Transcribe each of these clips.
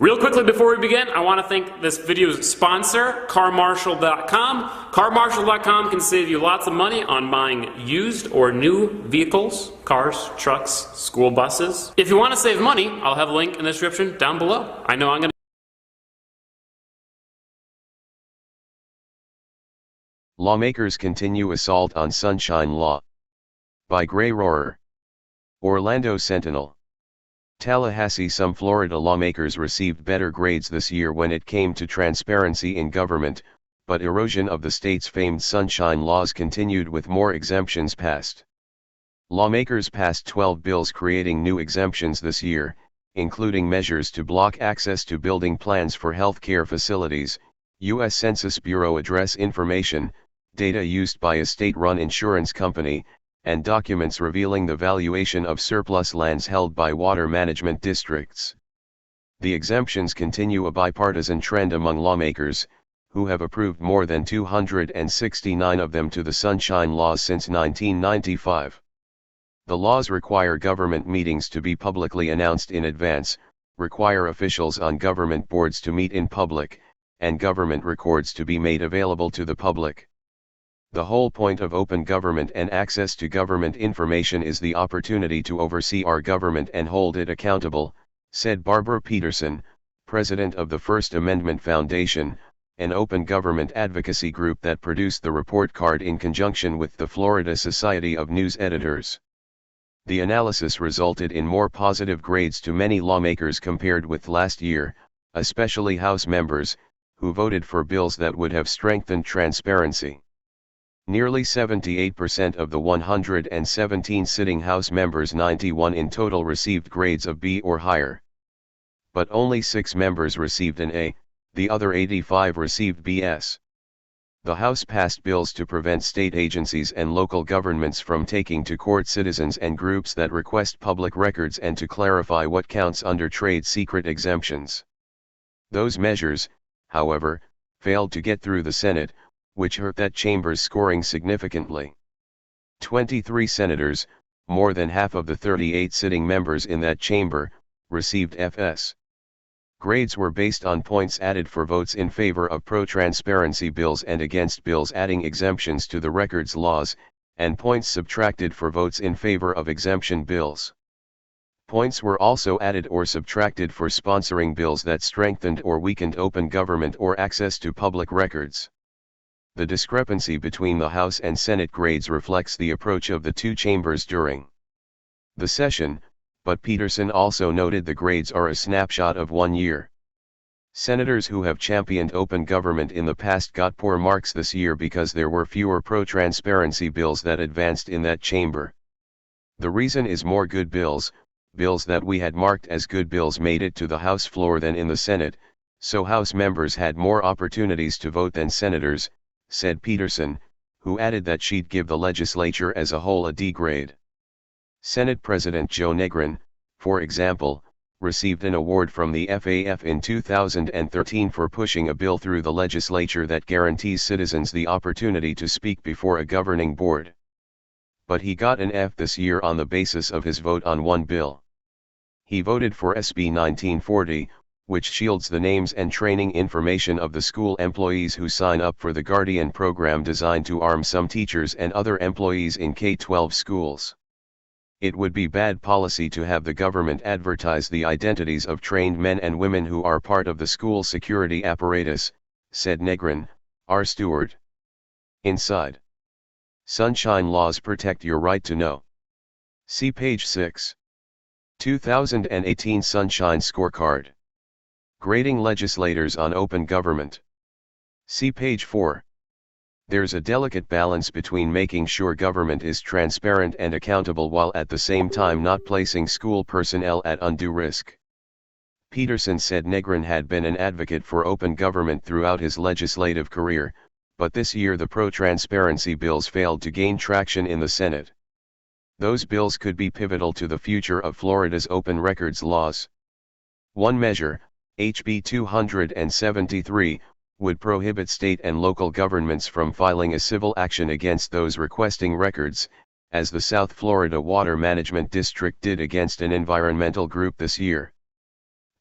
Real quickly before we begin, I want to thank this video's sponsor, CarMarshal.com. CarMarshal.com can save you lots of money on buying used or new vehicles, cars, trucks, school buses. If you want to save money, I'll have a link in the description down below. I know I'm going to. Lawmakers continue assault on Sunshine Law. By Gray Rohrer. Orlando Sentinel. Tallahassee. Some Florida lawmakers received better grades this year when it came to transparency in government, but erosion of the state's famed sunshine laws continued with more exemptions passed. Lawmakers passed 12 bills creating new exemptions this year, including measures to block access to building plans for health care facilities, U.S. Census Bureau address information, data used by a state-run insurance company, and documents revealing the valuation of surplus lands held by water management districts. The exemptions continue a bipartisan trend among lawmakers, who have approved more than 269 of them to the Sunshine Laws since 1995. The laws require government meetings to be publicly announced in advance, require officials on government boards to meet in public, and government records to be made available to the public. The whole point of open government and access to government information is the opportunity to oversee our government and hold it accountable, said Barbara Peterson, president of the First Amendment Foundation, an open government advocacy group that produced the report card in conjunction with the Florida Society of News Editors. The analysis resulted in more positive grades to many lawmakers compared with last year, especially House members, who voted for bills that would have strengthened transparency. Nearly 78% of the 117 sitting House members, 91 in total, received grades of B or higher. But only 6 members received an A, the other 85 received BS. The House passed bills to prevent state agencies and local governments from taking to court citizens and groups that request public records and to clarify what counts under trade secret exemptions. Those measures, however, failed to get through the Senate, which hurt that chamber's scoring significantly. 23 senators, more than half of the 38 sitting members in that chamber, received FS. Grades were based on points added for votes in favor of pro-transparency bills and against bills adding exemptions to the records laws, and points subtracted for votes in favor of exemption bills. Points were also added or subtracted for sponsoring bills that strengthened or weakened open government or access to public records. The discrepancy between the House and Senate grades reflects the approach of the two chambers during the session, but Peterson also noted the grades are a snapshot of 1 year. Senators who have championed open government in the past got poor marks this year because there were fewer pro-transparency bills that advanced in that chamber. The reason is more good bills, bills that we had marked as good bills made it to the House floor than in the Senate, so House members had more opportunities to vote than senators, said Peterson, who added that she'd give the legislature as a whole a D grade. Senate President Joe Negrin, for example, received an award from the FAF in 2013 for pushing a bill through the legislature that guarantees citizens the opportunity to speak before a governing board. But he got an F this year on the basis of his vote on one bill. He voted for SB 1940, which shields the names and training information of the school employees who sign up for the Guardian program designed to arm some teachers and other employees in K-12 schools. It would be bad policy to have the government advertise the identities of trained men and women who are part of the school security apparatus, said Negrin, our steward. Inside. Sunshine laws protect your right to know. See page 6. 2018 Sunshine Scorecard. Grading legislators on open government. See page 4. There's a delicate balance between making sure government is transparent and accountable while at the same time not placing school personnel at undue risk. Peterson said Negrin had been an advocate for open government throughout his legislative career, but this year the pro-transparency bills failed to gain traction in the Senate. Those bills could be pivotal to the future of Florida's open records laws. One measure, HB 273, would prohibit state and local governments from filing a civil action against those requesting records, as the South Florida Water Management District did against an environmental group this year.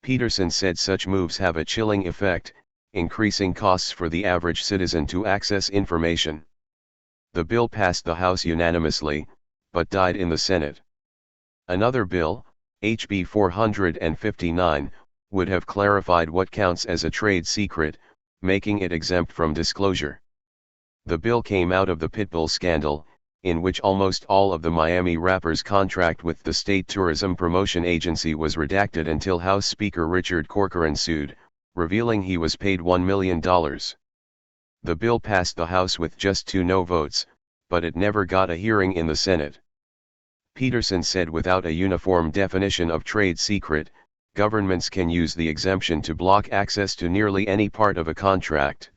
Peterson said such moves have a chilling effect, increasing costs for the average citizen to access information. The bill passed the House unanimously, but died in the Senate. Another bill, HB 459, would have clarified what counts as a trade secret, making it exempt from disclosure. The bill came out of the Pitbull scandal, in which almost all of the Miami rappers' contract with the state tourism promotion agency was redacted until House Speaker Richard Corcoran sued, revealing he was paid $1 million. The bill passed the House with just 2 no votes, but it never got a hearing in the Senate. Peterson said without a uniform definition of trade secret, governments can use the exemption to block access to nearly any part of a contract.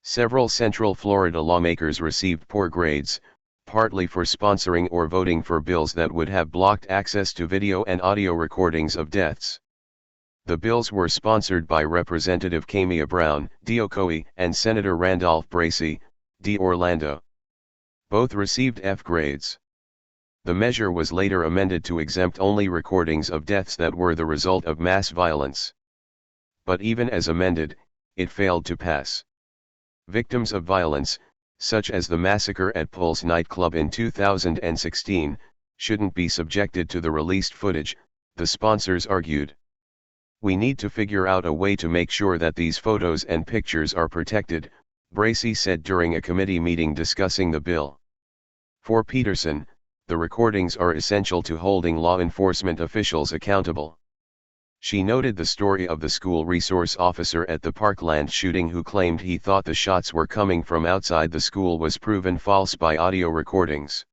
Several Central Florida lawmakers received poor grades, partly for sponsoring or voting for bills that would have blocked access to video and audio recordings of deaths. The bills were sponsored by Representative Camia Brown, D. Ocoee, and Senator Randolph Bracy, D. Orlando. Both received F grades. The measure was later amended to exempt only recordings of deaths that were the result of mass violence. But even as amended, it failed to pass. Victims of violence, such as the massacre at Pulse nightclub in 2016, shouldn't be subjected to the released footage, the sponsors argued. We need to figure out a way to make sure that these photos and pictures are protected, Bracy said during a committee meeting discussing the bill. For Peterson, the recordings are essential to holding law enforcement officials accountable. She noted the story of the school resource officer at the Parkland shooting who claimed he thought the shots were coming from outside the school was proven false by audio recordings.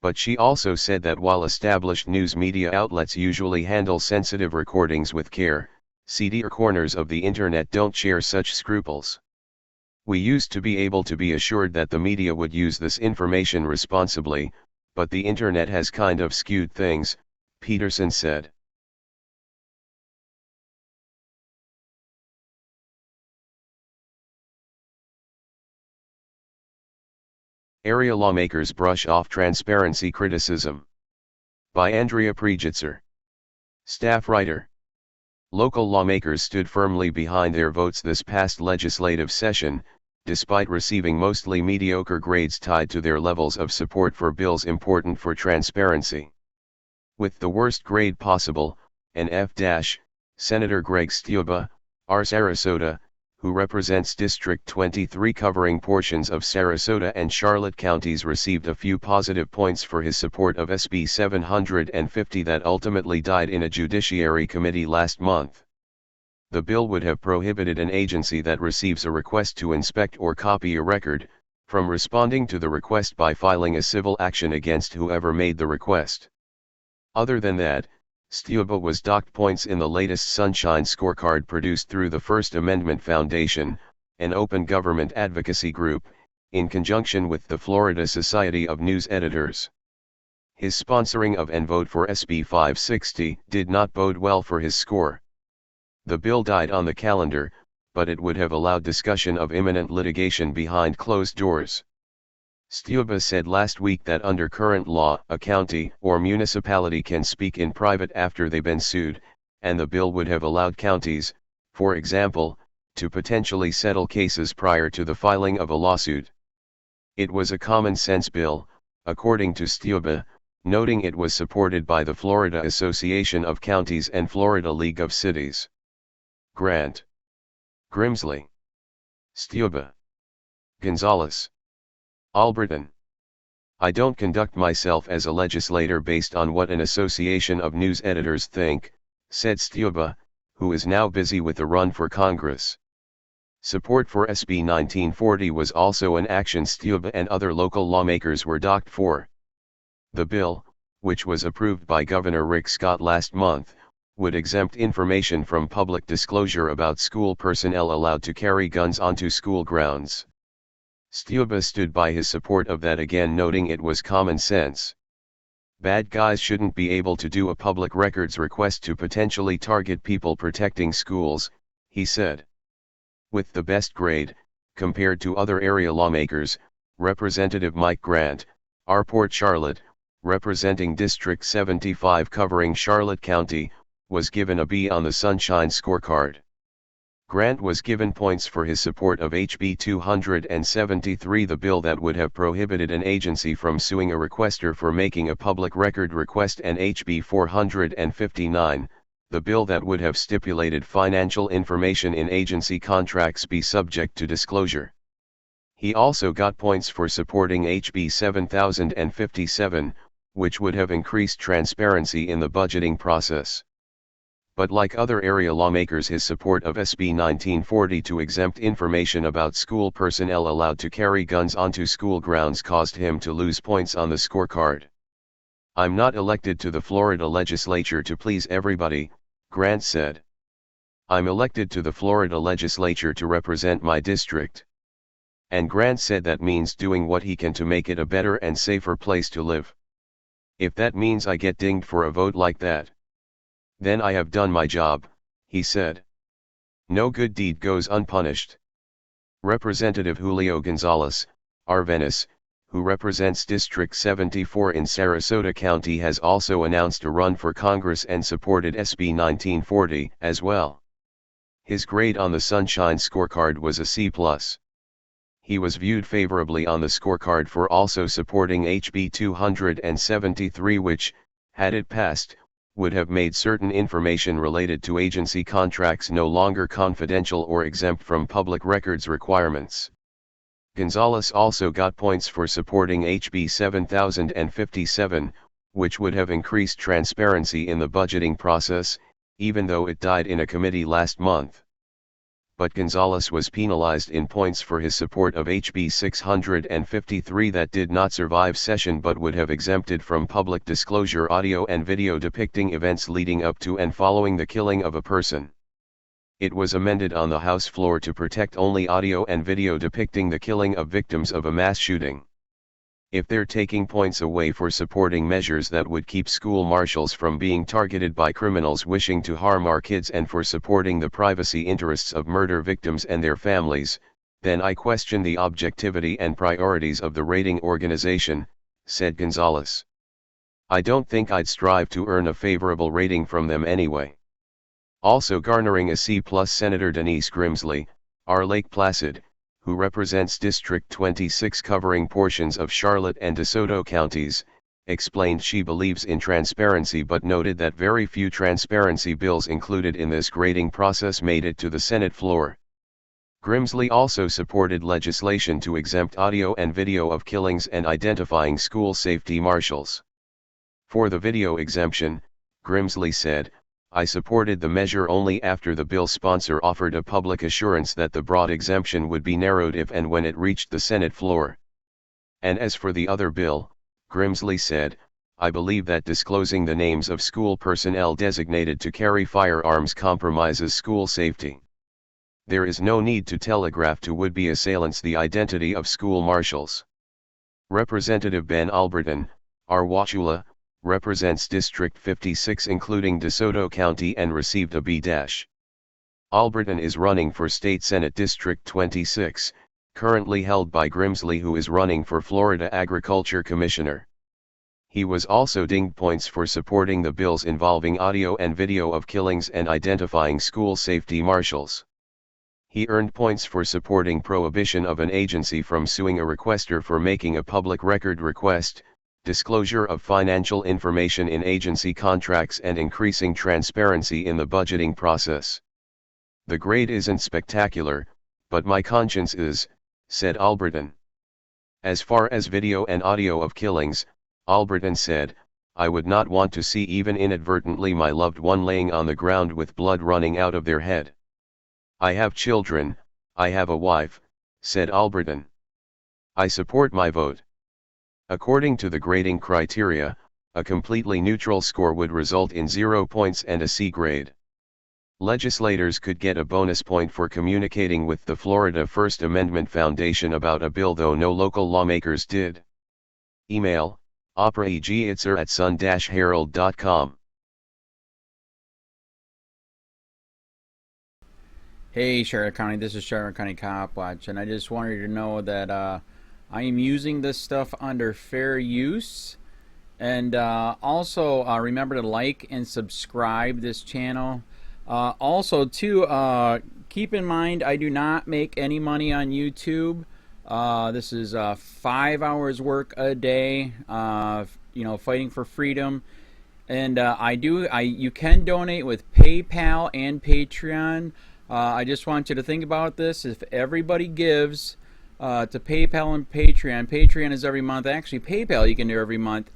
But she also said that while established news media outlets usually handle sensitive recordings with care, seedier corners of the internet don't share such scruples. We used to be able to be assured that the media would use this information responsibly, but the internet has kind of skewed things, Peterson said. Area lawmakers brush off transparency criticism. By Andrea Prijitzer. Staff writer. Local lawmakers stood firmly behind their votes this past legislative session, despite receiving mostly mediocre grades tied to their levels of support for bills important for transparency. With the worst grade possible, an F-, Senator Greg Steube, R. Sarasota, who represents District 23 covering portions of Sarasota and Charlotte counties, received a few positive points for his support of SB 750 that ultimately died in a Judiciary Committee last month. The bill would have prohibited an agency that receives a request to inspect or copy a record, from responding to the request by filing a civil action against whoever made the request. Other than that, Steube was docked points in the latest Sunshine Scorecard produced through the First Amendment Foundation, an open government advocacy group, in conjunction with the Florida Society of News Editors. His sponsoring of and vote for SB 560 did not bode well for his score. The bill died on the calendar, but it would have allowed discussion of imminent litigation behind closed doors. Steube said last week that under current law, a county or municipality can speak in private after they've been sued, and the bill would have allowed counties, for example, to potentially settle cases prior to the filing of a lawsuit. It was a common-sense bill, according to Steube, noting it was supported by the Florida Association of Counties and Florida League of Cities. Grant. Grimsley. Steube. Gonzalez. Albritton. I don't conduct myself as a legislator based on what an association of news editors think, said Steube, who is now busy with the run for Congress. Support for SB 1940 was also an action Steube and other local lawmakers were docked for. The bill, which was approved by Governor Rick Scott last month, would exempt information from public disclosure about school personnel allowed to carry guns onto school grounds. Steube stood by his support of that, again noting it was common sense. Bad guys shouldn't be able to do a public records request to potentially target people protecting schools, he said. With the best grade, compared to other area lawmakers, Representative Mike Grant, R. Port Charlotte, representing District 75 covering Charlotte County, was given a B on the Sunshine scorecard. Grant was given points for his support of HB 273, the bill that would have prohibited an agency from suing a requester for making a public record request, and HB 459, the bill that would have stipulated financial information in agency contracts be subject to disclosure. He also got points for supporting HB 7057, which would have increased transparency in the budgeting process. But like other area lawmakers, his support of SB 1940 to exempt information about school personnel allowed to carry guns onto school grounds caused him to lose points on the scorecard. "I'm not elected to the Florida legislature to please everybody," Grant said. "I'm elected to the Florida legislature to represent my district." And Grant said that means doing what he can to make it a better and safer place to live. "If that means I get dinged for a vote like that, then I have done my job," he said. No good deed goes unpunished. Representative Julio Gonzalez, Arvenis, who represents District 74 in Sarasota County, has also announced a run for Congress and supported SB 1940 as well. His grade on the Sunshine scorecard was a C+. He was viewed favorably on the scorecard for also supporting HB 273, which, had it passed, would have made certain information related to agency contracts no longer confidential or exempt from public records requirements. Gonzalez also got points for supporting HB 7057, which would have increased transparency in the budgeting process, even though it died in a committee last month. But Gonzalez was penalized in points for his support of HB 653 that did not survive session but would have exempted from public disclosure audio and video depicting events leading up to and following the killing of a person. It was amended on the House floor to protect only audio and video depicting the killing of victims of a mass shooting. If they're taking points away for supporting measures that would keep school marshals from being targeted by criminals wishing to harm our kids and for supporting the privacy interests of murder victims and their families, then I question the objectivity and priorities of the rating organization, said Gonzalez. I don't think I'd strive to earn a favorable rating from them anyway. Also garnering a C+, Senator Denise Grimsley, R. Lake Placid, who represents District 26 covering portions of Charlotte and DeSoto counties, explained she believes in transparency but noted that very few transparency bills included in this grading process made it to the Senate floor. Grimsley also supported legislation to exempt audio and video of killings and identifying school safety marshals. For the video exemption, Grimsley said, I supported the measure only after the bill sponsor offered a public assurance that the broad exemption would be narrowed if and when it reached the Senate floor. And as for the other bill, Grimsley said, I believe that disclosing the names of school personnel designated to carry firearms compromises school safety. There is no need to telegraph to would-be assailants the identity of school marshals. Representative Ben Alberton, R. Wauchula, represents District 56 including DeSoto County and received a B-. Alberton is running for State Senate District 26, currently held by Grimsley, who is running for Florida Agriculture Commissioner. He was also dinged points for supporting the bills involving audio and video of killings and identifying school safety marshals. He earned points for supporting prohibition of an agency from suing a requester for making a public record request, disclosure of financial information in agency contracts and increasing transparency in the budgeting process. The grade isn't spectacular, but my conscience is, said Alberton. As far as video and audio of killings, Alberton said, I would not want to see even inadvertently my loved one laying on the ground with blood running out of their head. I have children, I have a wife, said Alberton. I support my vote. According to the grading criteria, a completely neutral score would result in 0 points and a C grade. Legislators could get a bonus point for communicating with the Florida First Amendment Foundation about a bill, though no local lawmakers did. Email, operaegitzer@sun-herald.com. Hey Charlotte County, this is Charlotte County COPWATCH, and I just wanted you to know that I am using this stuff under fair use, And also remember to like and subscribe this channel. Also too, keep in mind I do not make any money on YouTube. This is 5 hours work a day, you know, fighting for freedom. And you can donate with PayPal and Patreon. I just want you to think about this. If everybody gives to PayPal and Patreon, Patreon is every month. Actually, PayPal you can do every month.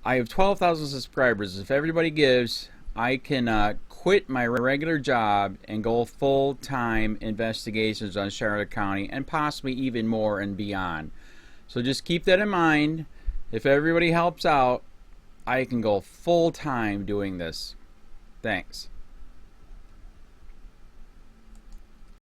I have 12,000 subscribers. If everybody gives, I can quit my regular job and go full-time investigations on Charlotte County and possibly even more and beyond. So just keep that in mind. If everybody helps out, I can go full-time doing this. Thanks.